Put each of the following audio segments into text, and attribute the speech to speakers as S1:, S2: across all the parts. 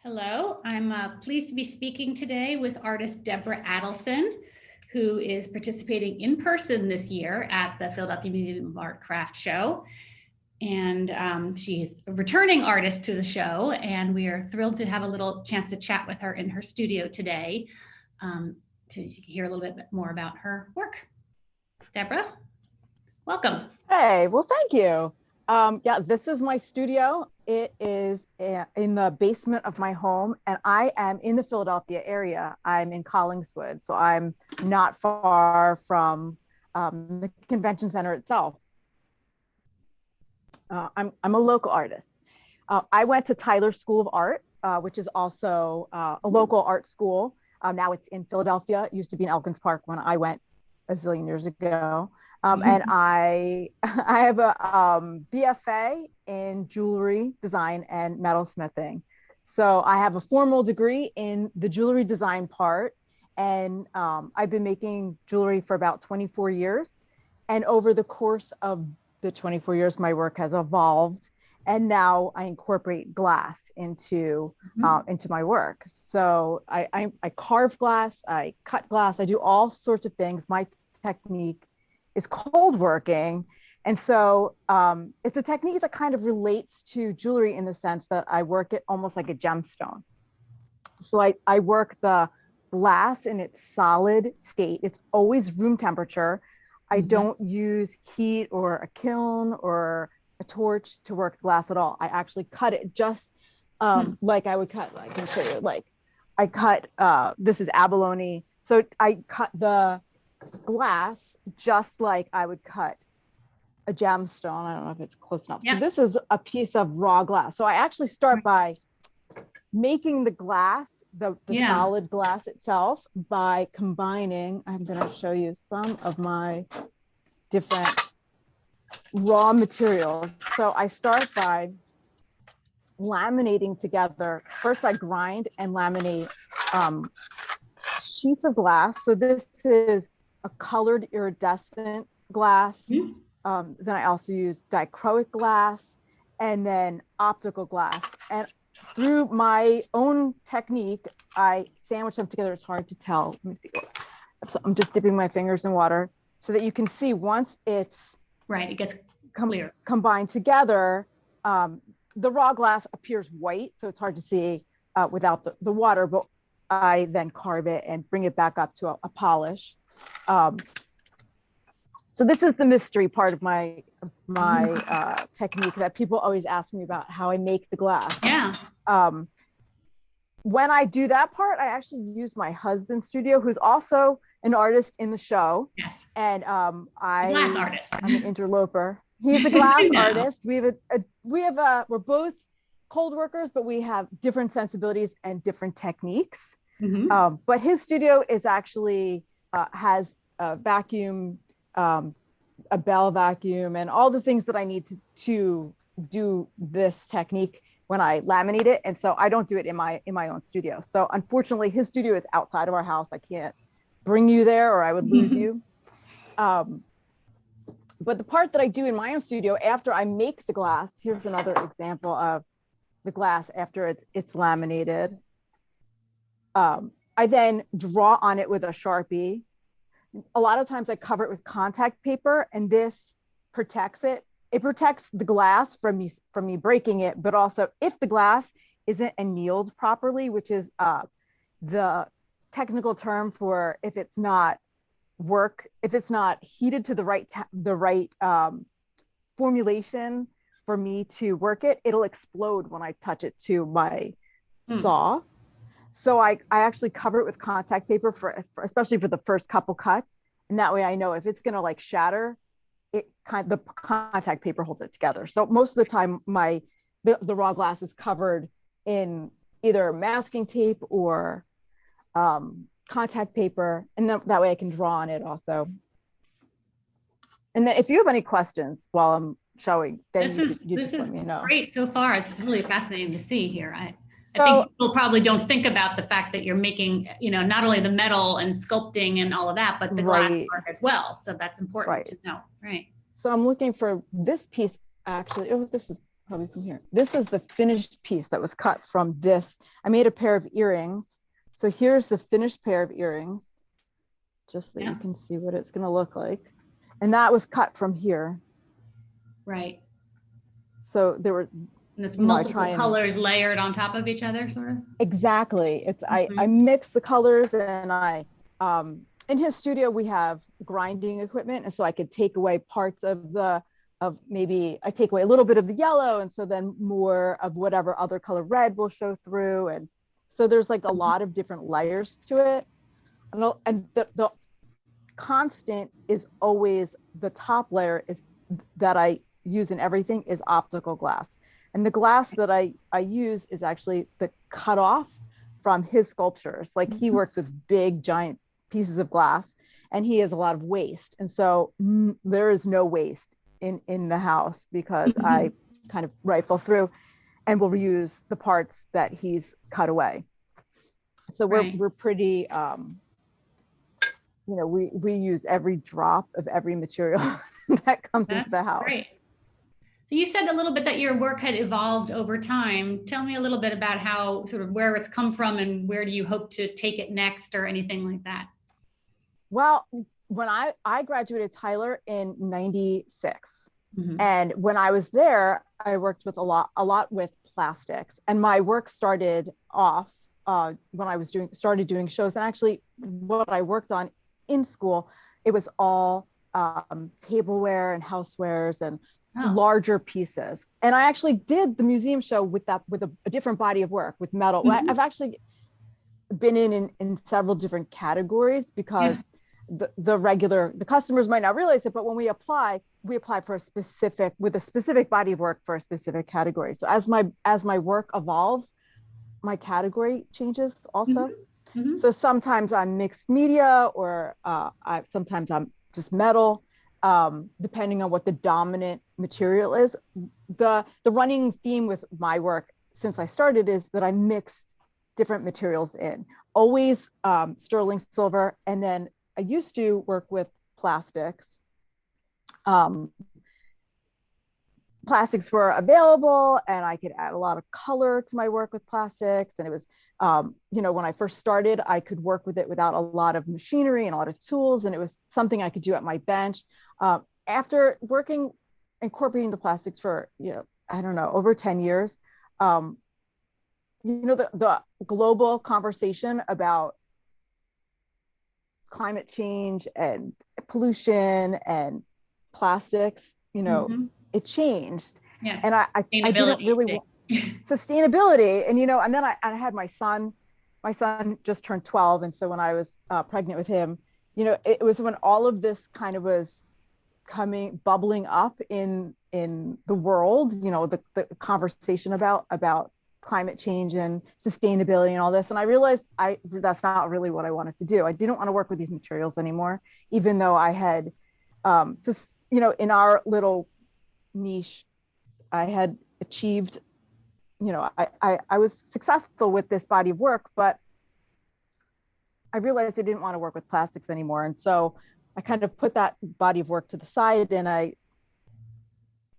S1: Hello, I'm pleased to be speaking today with artist Debra Adelson, who is participating in person this year at the Philadelphia Museum of Art Craft Show. And she's a returning artist to the show, and we are thrilled to have a little chance to chat with her in her studio today to hear a little bit more about her work. Debra, welcome.
S2: Hey, well, thank you. Yeah, this is my studio. It is in the basement of my home, and I am in the Philadelphia area. I'm in Collingswood, so I'm not far from the convention center itself. I'm a local artist. I went to Tyler School of Art, which is also a local art school. Now it's in Philadelphia. It used to be in Elkins Park when I went a zillion years ago. And I have a BFA in jewelry design and metalsmithing. So I have a formal degree in the jewelry design part. And I've been making jewelry for about 24 years. And over the course of the 24 years, my work has evolved. And now I incorporate glass into my work. So I carve glass, I cut glass, I do all sorts of things. My technique is cold working. And so it's a technique that kind of relates to jewelry in the sense that I work it almost like a gemstone. So I work the glass in its solid state. It's always room temperature. I don't use heat or a kiln or a torch to work glass at all. I actually cut it just like I would cut, I can show you, like I cut, this is abalone. So I cut the glass just like I would cut a gemstone. I don't know if it's close enough. Yeah. So this is a piece of raw glass. So I actually start by making the glass, the solid glass itself, by combining, I'm going to show you some of my different raw materials. So I start by laminating together. First I grind and laminate sheets of glass. So this is a colored iridescent glass. Then I also use dichroic glass and then optical glass. And through my own technique, I sandwich them together. It's hard to tell. Let me see. So I'm just dipping my fingers in water so that you can see once it's
S1: it gets clear.
S2: Combined together, the raw glass appears white, so it's hard to see without the water, but I then carve it and bring it back up to a polish. So this is the mystery part of my technique that people always ask me about, how I make the glass.
S1: Yeah.
S2: When I do that part, I actually use my husband's studio, who's also an artist in the show.
S1: Yes.
S2: And
S1: glass artist.
S2: I'm an interloper. He's a glass artist. We're both cold workers, but we have different sensibilities and different techniques. But his studio is actually has a vacuum, a bell vacuum, and all the things that I need to do this technique when I laminate it. And so I don't do it in my own studio. So unfortunately, his studio is outside of our house. I can't bring you there or I would lose you. But the part that I do in my own studio after I make the glass, here's another example of the glass after it's laminated. I then draw on it with a Sharpie. A lot of times I cover it with contact paper, and this protects it. It protects the glass from me breaking it, but also if the glass isn't annealed properly, which is the technical term for if it's not heated to the right formulation for me to work it, it'll explode when I touch it to my saw. So I actually cover it with contact paper for especially for the first couple cuts. And that way I know if it's gonna like shatter, the contact paper holds it together. So most of the time the raw glass is covered in either masking tape or contact paper. And that way I can draw on it also. And then if you have any questions while I'm showing, then you just let me know.
S1: Great so far. It's really fascinating to see here. I think people probably don't think about the fact that you're making, not only the metal and sculpting and all of that, but the glass work as well. So that's important to know. Right.
S2: So I'm looking for this piece actually. Oh, this is probably from here. This is the finished piece that was cut from this. I made a pair of earrings. So here's the finished pair of earrings, just that you can see what it's going to look like. And that was cut from here.
S1: Right.
S2: So there were,
S1: and it's multiple colors layered on top of each other, sort of.
S2: Exactly. It's I mix the colors, and I in his studio we have grinding equipment, and so I could take away parts of maybe I take away a little bit of the yellow, and so then more of whatever other color red will show through. And so there's like a lot of different layers to it. And the constant is always, the top layer is that I use in everything is optical glass. And the glass that I use is actually the cutoff from his sculptures. Like he works with big, giant pieces of glass, and he has a lot of waste. And so there is no waste in the house, because I kind of rifle through and will reuse the parts that he's cut away. So we're pretty, we use every drop of every material that comes into the house.
S1: Great. So you said a little bit that your work had evolved over time. Tell me a little bit about how, sort of where it's come from, and where do you hope to take it next, or anything like that?
S2: Well, when I graduated Tyler in 96. And when I was there, I worked with a lot with plastics. And my work started off when I started doing shows. And actually what I worked on in school, it was all tableware and housewares and larger pieces. And I actually did the museum show with a different body of work, with metal. I've actually been in several different categories, because the customers might not realize it, but when we apply for a specific body of work for a specific category. So as my work evolves, my category changes also. So sometimes I'm mixed media, or sometimes I'm just metal, depending on what the dominant material is. The running theme with my work since I started is that I mixed different materials in, always sterling silver. And then I used to work with plastics. Plastics were available, and I could add a lot of color to my work with plastics. And it was, when I first started, I could work with it without a lot of machinery and a lot of tools. And it was something I could do at my bench. After incorporating the plastics for, over 10 years, the global conversation about climate change and pollution and plastics, it changed.
S1: Yes.
S2: And I didn't really want sustainability. And, and then I had my son just turned 12. And so when I was pregnant with him, it was when all of this kind of was bubbling up in the world, the conversation about climate change and sustainability and all this. And I realized that's not really what I wanted to do. I didn't want to work with these materials anymore, even though I had, in our little niche, I had achieved, I was successful with this body of work, but I realized I didn't want to work with plastics anymore. And so I kind of put that body of work to the side, and I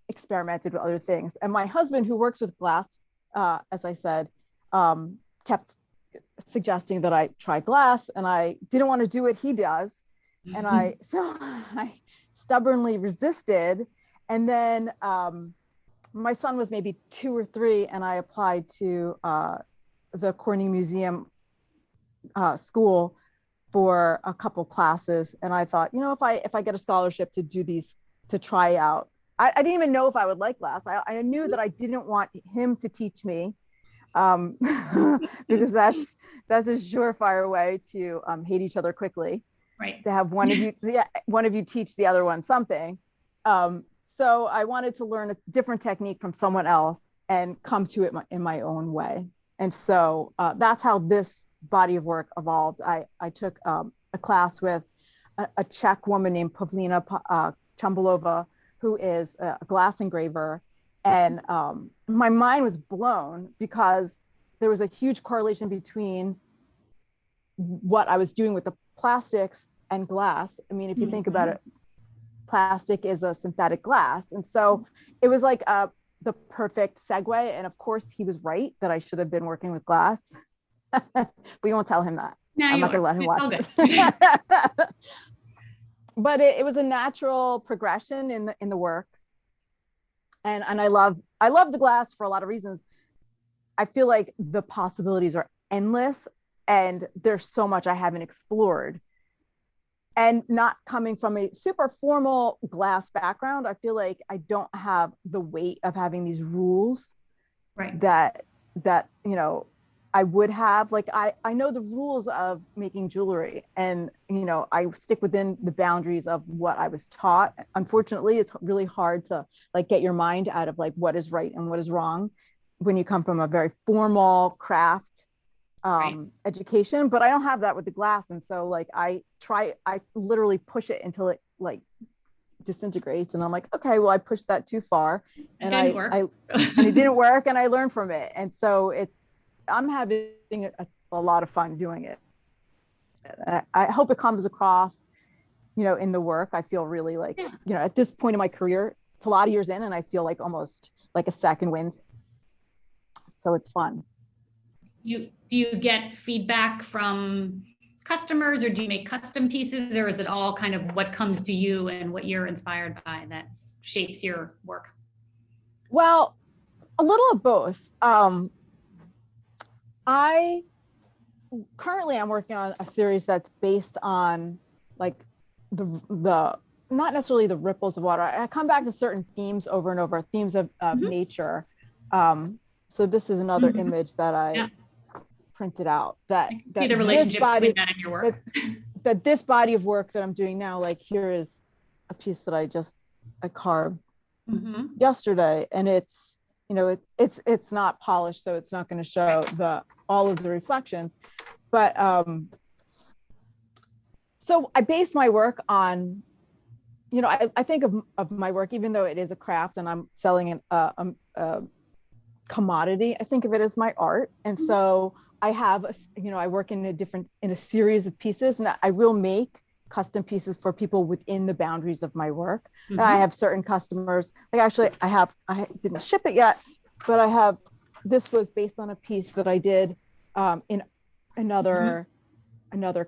S2: experimented with other things. And my husband, who works with glass, as I said, kept suggesting that I try glass, and I didn't want to do what he does. And I stubbornly resisted. And then my son was maybe 2 or 3, and I applied to the Corning Museum school for a couple classes. And I thought, if I get a scholarship to do these, to try out, I didn't even know if I would like glass. I knew that I didn't want him to teach me, because that's a surefire way to hate each other quickly.
S1: Right.
S2: To have one of you teach the other one something. So I wanted to learn a different technique from someone else and come to it in my own way. And so that's how this body of work evolved. I took a class with a Czech woman named Pavlina Chambalova, who is a glass engraver. And my mind was blown, because there was a huge correlation between what I was doing with the plastics and glass. I mean, if you think about it, plastic is a synthetic glass. And so it was like the perfect segue. And of course he was right that I should have been working with glass. We won't tell him that. I'm not gonna let him watch this. But it was a natural progression in the work. And I love the glass for a lot of reasons. I feel like the possibilities are endless and there's so much I haven't explored. And not coming from a super formal glass background, I feel like I don't have the weight of having these rules that you know I would have. Like I know the rules of making jewelry, and you know I stick within the boundaries of what I was taught. Unfortunately, it's really hard to like get your mind out of like what is right and what is wrong when you come from a very formal craft education. But I don't have that with the glass, and so like I literally push it until it like disintegrates, and I'm like, okay, well I pushed that too far, and
S1: it didn't work.
S2: And it didn't work, and I learned from it, and so I'm having a lot of fun doing it. I hope it comes across, you know, in the work. I feel really like, you know, at this point in my career, it's a lot of years in, and I feel like almost like a second wind. So it's fun.
S1: Do you get feedback from customers, or do you make custom pieces, or is it all kind of what comes to you and what you're inspired by that shapes your work?
S2: Well, a little of both. I'm working on a series that's based on like the not necessarily the ripples of water. I come back to certain themes over and over, themes of nature. So this is another image that I printed out that
S1: see the relationship between that and your work.
S2: That this body of work that I'm doing now, like here is a piece that I carved yesterday, and it's, you know, it's not polished, so it's not going to show all of the reflections. But so I base my work on, you know, I think of my work, even though it is a craft and I'm selling a commodity, I think of it as my art. And so I have, you know, I work in a series of pieces, and I will make custom pieces for people within the boundaries of my work. And I have certain customers, like actually I didn't ship it yet, but this was based on a piece that I did in another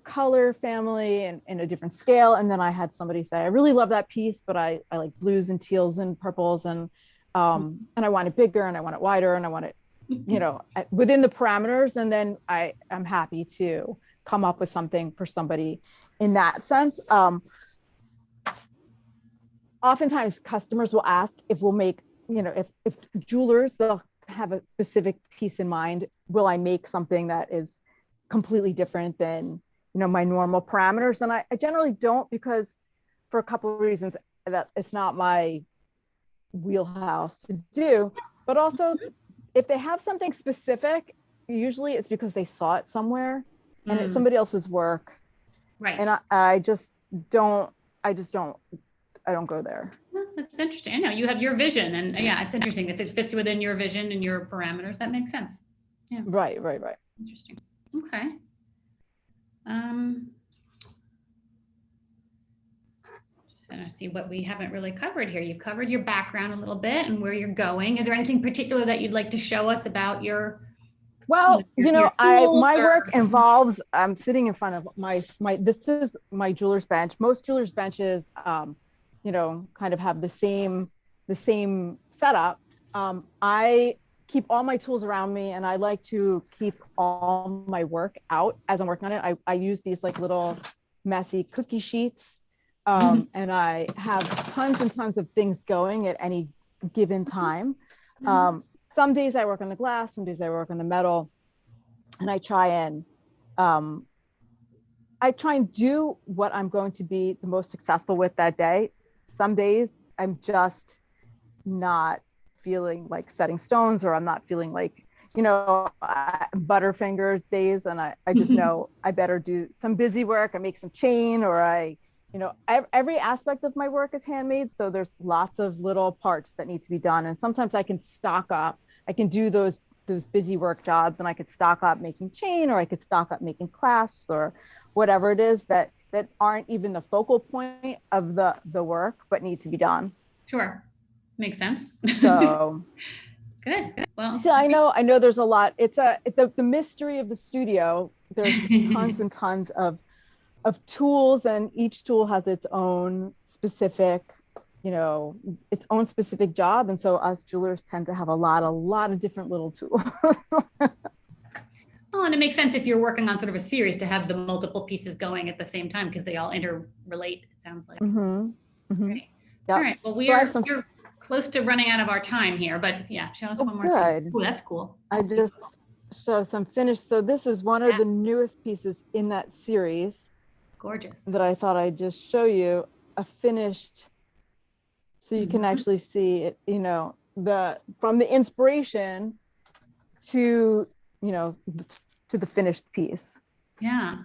S2: color family and in a different scale. And then I had somebody say, I really love that piece, but I like blues and teals and purples, and I want it bigger, and I want it wider, and I want it, you know, within the parameters. And then I'm happy to come up with something for somebody in that sense. Oftentimes customers will ask if we'll make, you know, if jewelers, they'll have a specific piece in mind. Will I make something that is completely different than, you know, my normal parameters? And I generally don't, because for a couple of reasons, that it's not my wheelhouse to do. But also, if they have something specific, usually it's because they saw it somewhere and it's somebody else's work.
S1: Right.
S2: And I don't go there.
S1: That's interesting. I know you have your vision, and yeah, it's interesting. If it fits within your vision and your parameters, that makes sense. Yeah.
S2: Right.
S1: Interesting. Okay. Just gonna see what we haven't really covered here. You've covered your background a little bit and where you're going. Is there anything particular that you'd like to show us about your?
S2: Well, my work involves, I'm sitting in front of this is my jeweler's bench. Most jeweler's benches, you know, kind of have the same setup. I keep all my tools around me, and I like to keep all my work out as I'm working on it. I use these like little messy cookie sheets, and I have tons and tons of things going at any given time. Some days I work on the glass, some days I work on the metal, and I try and do what I'm going to be the most successful with that day. Some days I'm just not feeling like setting stones, or I'm not feeling like, you know, Butterfingers days, and I just know I better do some busy work. I make some chain, or you know, every aspect of my work is handmade. So there's lots of little parts that need to be done. And sometimes I can stock up. I can do those busy work jobs, and I could stock up making chain, or I could stock up making clasps, or whatever it is that aren't even the focal point of the work, but need to be done.
S1: Sure. Makes sense.
S2: So
S1: Good. Well,
S2: so I know there's a lot. It's the mystery of the studio. There's tons and tons of tools, and each tool has its own specific, its own specific job. And so us jewelers tend to have a lot of different little tools.
S1: Oh, and it makes sense if you're working on sort of a series to have the multiple pieces going at the same time because they all interrelate, it sounds like.
S2: Mm-hmm. Mm-hmm.
S1: Right.
S2: Yep.
S1: All right. Well, we're close to running out of our time here, but yeah, show us one more thing. Oh, that's cool.
S2: I just show some finished. So this is one of the newest pieces in that series.
S1: Gorgeous.
S2: That I thought I'd just show you a finished, so you can actually see it, from the inspiration to, to the finished piece.
S1: Yeah.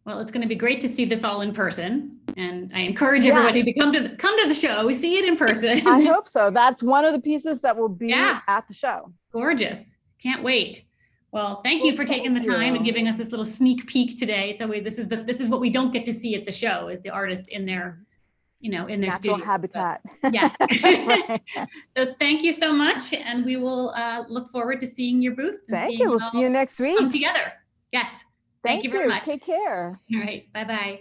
S1: Well, it's going to be great to see this all in person, and I encourage everybody to come to the show. We see it in person.
S2: I hope so. That's one of the pieces that will be at the show.
S1: Gorgeous. Can't wait. Well, thank you for taking the time and giving us this little sneak peek today. It's always this is what we don't get to see at the show, is the artist in their in their
S2: natural
S1: studio
S2: habitat.
S1: Yes. So thank you so much, and we will look forward to seeing your booth.
S2: Thank you. We'll see you next week.
S1: Come together. Yes. Thank you very much.
S2: Take care.
S1: All right. Bye-bye.